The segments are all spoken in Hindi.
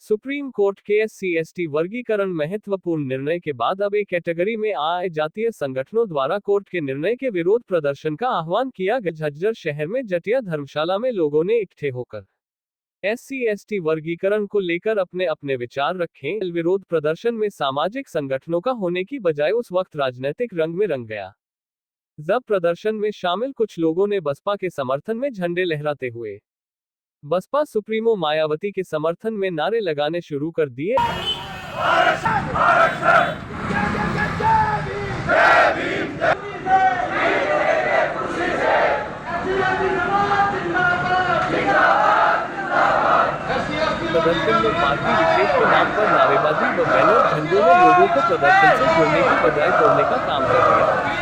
सुप्रीम कोर्ट के SC/ST वर्गीकरण महत्वपूर्ण निर्णय के बाद अब एक कैटेगरी में आए जातीय संगठनों द्वारा कोर्ट के निर्णय के विरोध प्रदर्शन का आह्वान किया गया। झज्जर शहर में जटिया धर्मशाला में लोगों ने इकट्ठे होकर SC/ST वर्गीकरण को लेकर अपने अपने विचार रखे। विरोध प्रदर्शन में सामाजिक संगठनों का होने की बजाय उस वक्त राजनीतिक रंग में रंग गया, जब प्रदर्शन में शामिल कुछ लोगों ने बसपा के समर्थन में झंडे लहराते हुए बसपा सुप्रीमो मायावती के समर्थन में नारे लगाने शुरू कर दिए। प्रदर्शन में पार्टी विशेष के नाम पर नारेबाजी व बैनर झंडों ने लोगों को प्रदर्शन से जोड़ने की बजाय तोड़ने का काम कर दिया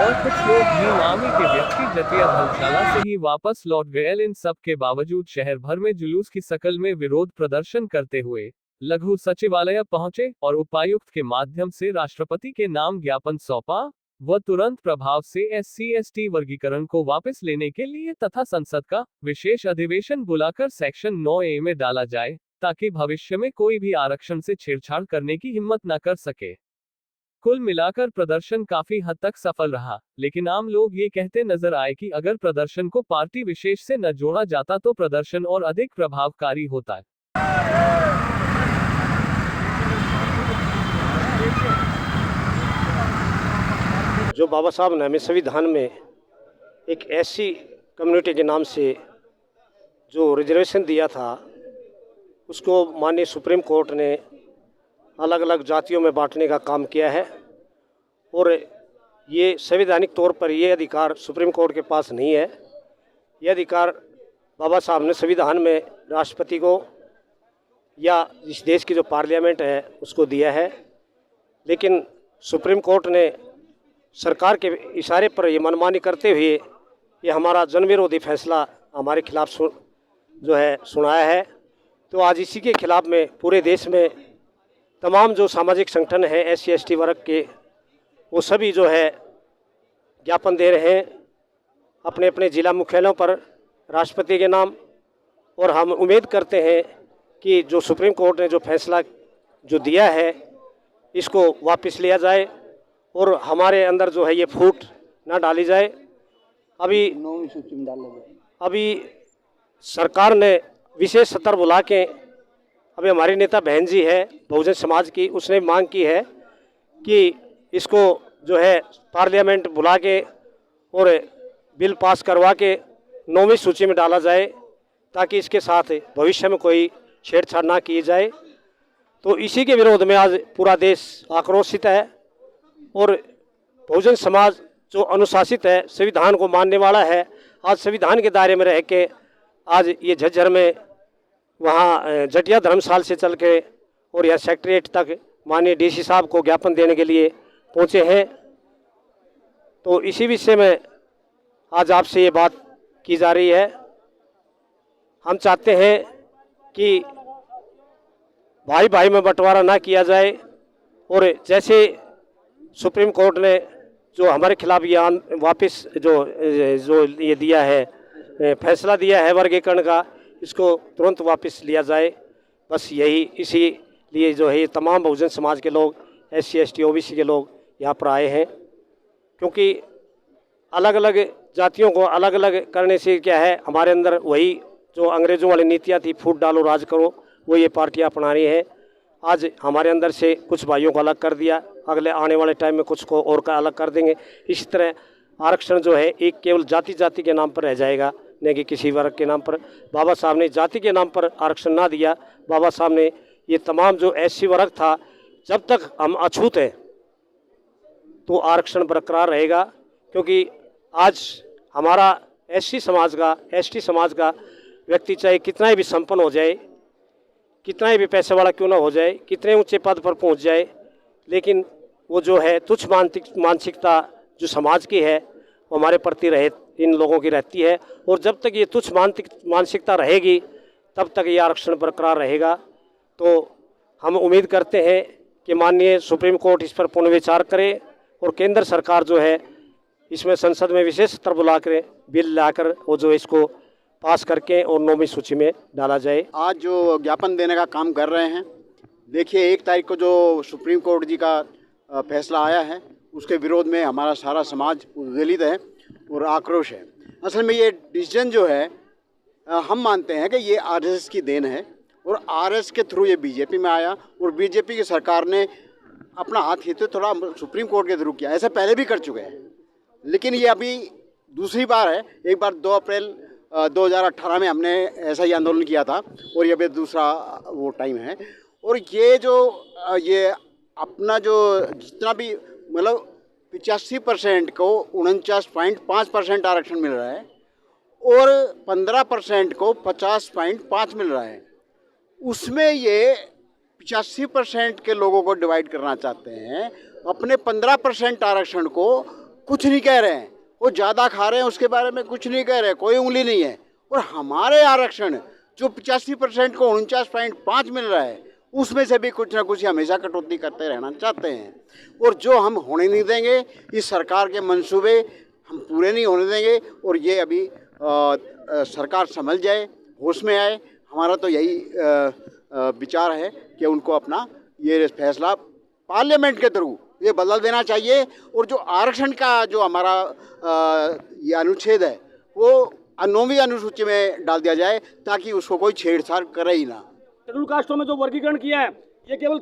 और कुछ लोग भी नामी के व्यक्ति जटिया धर्मशाला से ही वापस लौट गए। इन सब के बावजूद शहर भर में जुलूस की शक्ल में विरोध प्रदर्शन करते हुए लघु सचिवालय पहुंचे और उपायुक्त के माध्यम से राष्ट्रपति के नाम ज्ञापन सौंपा व तुरंत प्रभाव से SC/ST वर्गीकरण को वापस लेने के लिए तथा संसद का विशेष अधिवेशन बुलाकर सेक्शन 9A में डाला जाए, ताकि भविष्य में कोई भी आरक्षण से छेड़छाड़ करने की हिम्मत न कर सके। कुल मिलाकर प्रदर्शन काफी हद तक सफल रहा, लेकिन आम लोग ये कहते नजर आए कि अगर प्रदर्शन को पार्टी विशेष से न जोड़ा जाता तो प्रदर्शन और अधिक प्रभावकारी होता। जो बाबा साहब ने हमें संविधान में एक ऐसी कम्युनिटी के नाम से जो रिजर्वेशन दिया था, उसको माननीय सुप्रीम कोर्ट ने अलग अलग जातियों में बांटने का काम किया है और ये संवैधानिक तौर पर ये अधिकार सुप्रीम कोर्ट के पास नहीं है। ये अधिकार बाबा साहब ने संविधान में राष्ट्रपति को या इस देश की जो पार्लियामेंट है उसको दिया है, लेकिन सुप्रीम कोर्ट ने सरकार के इशारे पर ये मनमानी करते हुए ये हमारा जनविरोधी फैसला हमारे खिलाफ सुनाया है। तो आज इसी के खिलाफ में पूरे देश में तमाम जो सामाजिक संगठन हैं SC/ST वर्ग के, वो सभी ज्ञापन दे रहे हैं अपने अपने जिला मुख्यालयों पर राष्ट्रपति के नाम। और हम उम्मीद करते हैं कि जो सुप्रीम कोर्ट ने जो फैसला जो दिया है इसको वापस लिया जाए और हमारे अंदर ये फूट ना डाली जाए। अभी सरकार ने विशेष सत्र बुला के अभी हमारी नेता बहन जी है बहुजन समाज की, उसने मांग की है कि इसको पार्लियामेंट बुला के और बिल पास करवा के 9वीं सूची में डाला जाए, ताकि इसके साथ भविष्य में कोई छेड़छाड़ ना की जाए। तो इसी के विरोध में आज पूरा देश आक्रोशित है और बहुजन समाज जो अनुशासित है, संविधान को मानने वाला है, आज संविधान के दायरे में रह के आज ये झज्जर में वहाँ जटिया धर्मशाला से चल के और यह सेक्रेटरीट तक माननीय DC साहब को ज्ञापन देने के लिए पहुँचे हैं। तो इसी विषय में आज आपसे ये बात की जा रही है। हम चाहते हैं कि भाई भाई में बंटवारा ना किया जाए और जैसे सुप्रीम कोर्ट ने जो हमारे खिलाफ ये वापस जो ये दिया है, फैसला दिया है वर्गीकरण का, इसको तुरंत वापस लिया जाए। बस यही इसीलिए ये तमाम बहुजन समाज के लोग SC/ST OBC के लोग यहाँ पर आए हैं, क्योंकि अलग अलग जातियों को अलग अलग करने से क्या है, हमारे अंदर वही जो अंग्रेज़ों वाली नीतियाँ थी, फूट डालो राज करो, वो ये पार्टियाँ अपना रही हैं। आज हमारे अंदर से कुछ भाइयों को अलग कर दिया, अगले आने वाले टाइम में कुछ को और का अलग कर देंगे। इसी तरह आरक्षण एक केवल जाति के नाम पर रह जाएगा, न कि किसी वर्ग के नाम पर। बाबा साहब ने जाति के नाम पर आरक्षण ना दिया। बाबा साहब ने ये तमाम जो SC वर्ग था, जब तक हम अछूत हैं तो आरक्षण बरकरार रहेगा, क्योंकि आज हमारा SC समाज का ST समाज का व्यक्ति चाहे कितना ही भी संपन्न हो जाए, कितना ही भी पैसे वाला क्यों ना हो जाए, कितने ऊंचे पद पर पहुंच जाए, लेकिन वो तुच्छ मानसिकता जो समाज की है वो हमारे प्रति इन लोगों की रहती है। और जब तक ये तुच्छ मानसिकता रहेगी तब तक ये आरक्षण बरकरार रहेगा। तो हम उम्मीद करते हैं कि माननीय सुप्रीम कोर्ट इस पर पुनर्विचार करे और केंद्र सरकार इसमें संसद में विशेष सत्र बुला कर बिल लाकर वो इसको पास करके और 9वीं सूची में डाला जाए। आज जो ज्ञापन देने का काम कर रहे हैं, देखिए 1 तारीख को जो सुप्रीम कोर्ट जी का फैसला आया है उसके विरोध में हमारा सारा समाज उद्वेलित है और आक्रोश है। असल में ये डिसीजन जो है हम मानते हैं कि ये आरएसएस की देन है और आरएसएस के थ्रू ये बीजेपी में आया और बीजेपी की सरकार ने अपना हाथ खींचे थोड़ा सुप्रीम कोर्ट के थ्रू किया। ऐसा पहले भी कर चुके हैं, लेकिन ये अभी दूसरी बार है। एक बार 2 अप्रैल 2018 में हमने ऐसा ही आंदोलन किया था और ये भी दूसरा वो टाइम है। और ये जो ये अपना जो जितना भी मतलब 85% को 49.5% आरक्षण मिल रहा है और 15% को 50.5 मिल रहा है, उसमें ये 85% के लोगों को डिवाइड करना चाहते हैं। अपने 15% आरक्षण को कुछ नहीं कह रहे हैं, वो ज़्यादा खा रहे हैं उसके बारे में कुछ नहीं कह रहे, कोई उंगली नहीं है। और हमारे आरक्षण जो 85% को 49.5 मिल रहा है उसमें से भी कुछ ना कुछ हमेशा कटौती करते रहना चाहते हैं। और जो हम होने नहीं देंगे, इस सरकार के मंसूबे हम पूरे नहीं होने देंगे। और ये अभी सरकार संभल जाए, होश में आए। हमारा तो यही विचार है कि उनको अपना ये फैसला पार्लियामेंट के थ्रू ये बदल देना चाहिए। और जो आरक्षण का जो हमारा ये अनुच्छेद है वो 9वीं अनुसूची में डाल दिया जाए ताकि उसको कोई छेड़छाड़ करे ही ना। शेड्यूल कास्टों में जो वर्गीकरण किया है ये केवल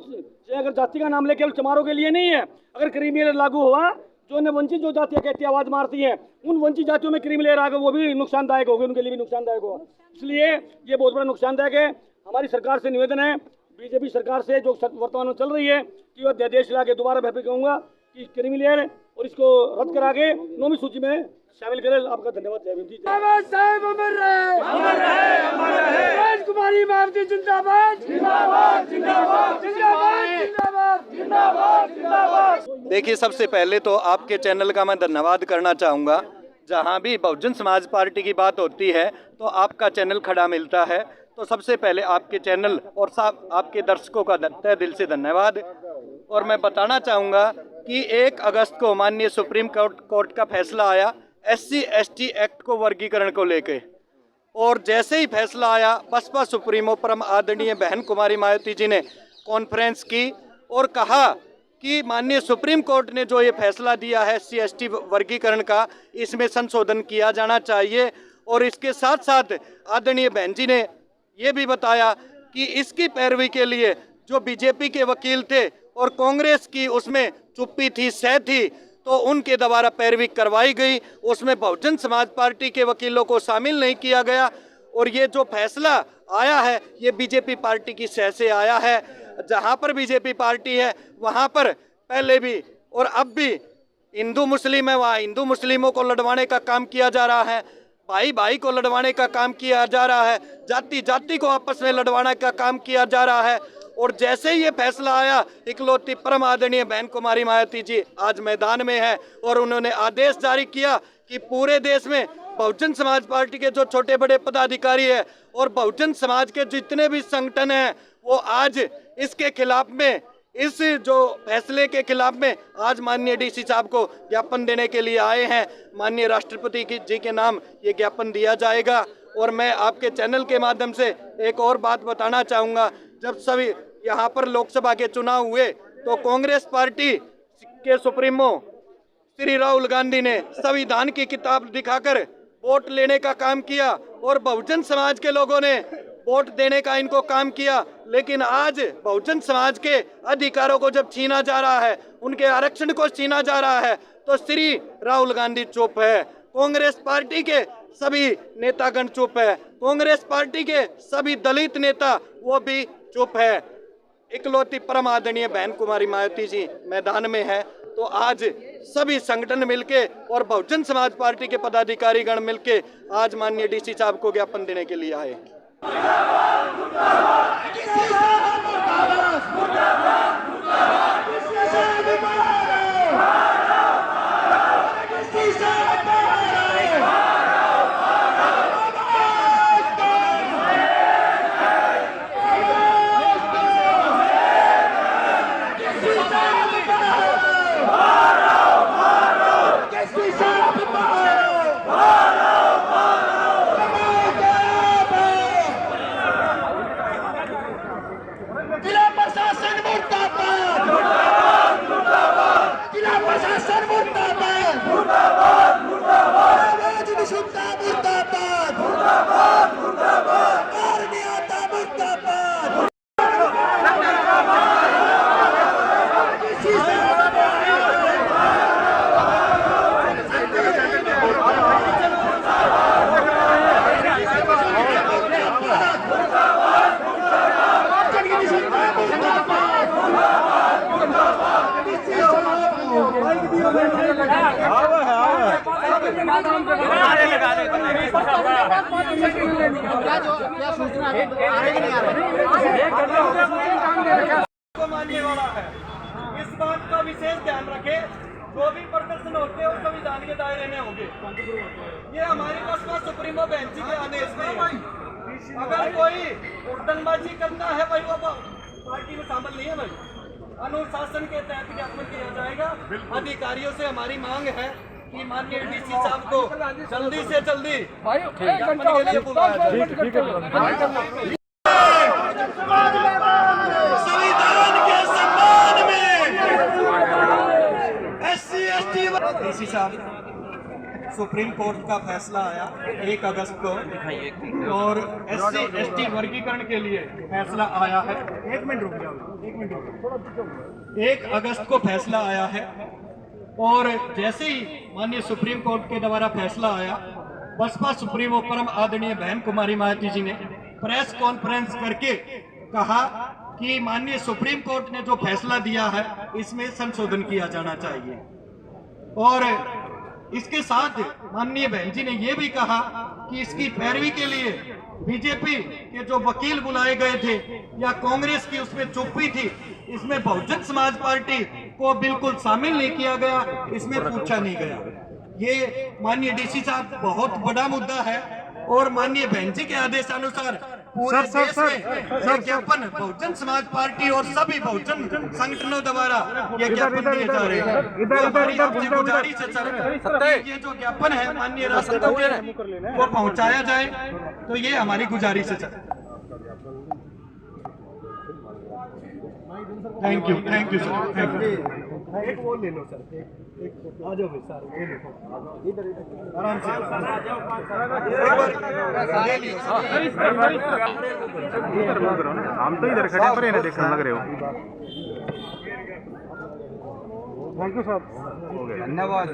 अगर जाति का नाम ले केवल चमारों के लिए नहीं है। अगर क्रीमी लेयर लागू हुआ, जो ने वंचित जो जातियाँ कहती आवाज मारती हैं, उन वंचित जातियों में क्रीमी लेयर आ गए, वो भी नुकसानदायक होगी, उनके लिए भी नुकसानदायक होगा। इसलिए ये बहुत बड़ा नुकसानदायक है। हमारी सरकार से निवेदन है, बीजेपी सरकार से जो वर्तमान में चल रही है, कि वह अध्यादेश ला के दोबारा मैं कहूँगा कि क्रीमी लेयर और इसको रद्द करा के 9वीं सूची में शामिल करें। आपका धन्यवाद। जय भीम जी। साहब अमर रहे, अमर रहे, अमर रहे। राजकुमारी मावती जिंदाबाद, जिंदाबाद, जिंदाबाद, जिंदाबाद, जिंदाबाद, जिंदाबाद, जिंदाबाद। देखिए, सबसे पहले तो आपके चैनल का मैं धन्यवाद करना चाहूँगा। जहाँ भी बहुजन समाज पार्टी की बात होती है तो आपका चैनल खड़ा मिलता है। तो सबसे पहले आपके चैनल और आपके दर्शकों का तहे दिल से धन्यवाद। और मैं बताना चाहूँगा कि 1 अगस्त को माननीय सुप्रीम कोर्ट का फैसला आया SC/ST एक्ट को वर्गीकरण को लेके, और जैसे ही फैसला आया बसपा सुप्रीमो परम आदरणीय बहन कुमारी मायावती जी ने कॉन्फ्रेंस की और कहा कि माननीय सुप्रीम कोर्ट ने जो ये फैसला दिया है SC/ST वर्गीकरण का, इसमें संशोधन किया जाना चाहिए। और इसके साथ साथ आदरणीय बहन जी ने ये भी बताया कि इसकी पैरवी के लिए जो बीजेपी के वकील थे और कांग्रेस की उसमें चुप्पी थी, सह थी, तो उनके द्वारा पैरवी करवाई गई। उसमें बहुजन समाज पार्टी के वकीलों को शामिल नहीं किया गया। और ये जो फैसला आया है ये बीजेपी पार्टी की सह से आया है। जहाँ पर बीजेपी पार्टी है वहाँ पर पहले भी और अब भी हिंदू मुस्लिम है, वहाँ हिंदू मुस्लिमों को लड़वाने का काम किया जा रहा है, भाई भाई को लड़वाने का काम किया जा रहा है, जाति जाति को आपस में लड़वाने का काम किया जा रहा है। और जैसे ही ये फैसला आया, इकलौती परम आदरणीय बहन कुमारी मायावती जी आज मैदान में है और उन्होंने आदेश जारी किया कि पूरे देश में बहुजन समाज पार्टी के जो छोटे बड़े पदाधिकारी है और बहुजन समाज के जितने भी संगठन हैं वो आज इसके खिलाफ में, इस जो फैसले के खिलाफ में आज माननीय DC साहब को ज्ञापन देने के लिए आए हैं। माननीय राष्ट्रपति जी के नाम ये ज्ञापन दिया जाएगा। और मैं आपके चैनल के माध्यम से एक और बात बताना चाहूँगा, जब सभी यहाँ पर लोकसभा के चुनाव हुए तो कांग्रेस पार्टी के सुप्रीमो श्री राहुल गांधी ने संविधान की किताब दिखाकर वोट लेने का काम किया और बहुजन समाज के लोगों ने वोट देने का इनको काम किया। लेकिन आज बहुजन समाज के अधिकारों को जब छीना जा रहा है, उनके आरक्षण को छीना जा रहा है, तो श्री राहुल गांधी चुप है, कांग्रेस पार्टी के सभी नेतागण चुप है, कांग्रेस पार्टी के सभी दलित नेता वो भी चुप है। इकलौती परम आदरणीय बहन कुमारी मायावती जी मैदान में है। तो आज सभी संगठन मिलके और बहुजन समाज पार्टी के पदाधिकारी गण मिलके आज माननीय DC साहब को ज्ञापन देने के लिए आए। को मानने वाला है, इस बात का विशेष ध्यान रखे। जो भी प्रदर्शन होते हैं वो संविधान के दायरे में होंगे। ये हमारी बसपा सुप्रीमो बहन जी के आदेश में है। अगर कोई उड़नबाजी करता है भाई वो पार्टी में शामिल नहीं है भाई। अनुशासन के तहत ज्ञापन किया जाएगा। अधिकारियों से हमारी मांग है कि माननीय डीसी साहब को जल्दी से जल्दी ज्ञापन के लिए बुलाया जाए। संविधान के सम्मान में SC/ST डीसी साहब, सुप्रीम कोर्ट का फैसला आया 1 अगस्त को और SC/ST वर्गीकरण के लिए फैसला आया है। 1 मिनट रुक जाओ। 1 अगस्त को फैसला आया है और जैसे ही माननीय सुप्रीम कोर्ट के द्वारा फैसला आया, बसपा सुप्रीमो परम आदरणीय बहन कुमारी मायावती जी ने प्रेस कॉन्फ्रेंस करके कहा कि माननीय सुप्रीम कोर्ट ने जो फैसला दिया है इसमें संशोधन किया जाना चाहिए। और इसके साथ माननीय बहन जी ने यह भी कहा कि इसकी पैरवी के लिए बीजेपी के जो वकील बुलाए गए थे या कांग्रेस की उसमें चुप्पी थी, इसमें बहुजन समाज पार्टी को बिल्कुल शामिल नहीं किया गया, इसमें पूछा नहीं गया। ये माननीय डीसी साहब बहुत बड़ा मुद्दा है और माननीय बहन जी के आदेशानुसार पूरे देश में ज्ञापन बहुजन समाज पार्टी और सभी बहुजन संगठनों द्वारा ये ज्ञापन दिए जा रहे हैं। हमारी आपसे गुजारिश है सर, ये जो ज्ञापन है माननीय राष्ट्रपति को पहुंचाया जाए, तो ये हमारी गुजारिश है sir. Thank you sir, thank you. एक वो ले लो सर, एक आ जाओ भाई सर, ये लो इधर आराम से ले लियो हम तो इधर खड़े पर इन्हें देखने लग रहे हो। थैंक यू सर, धन्यवाद।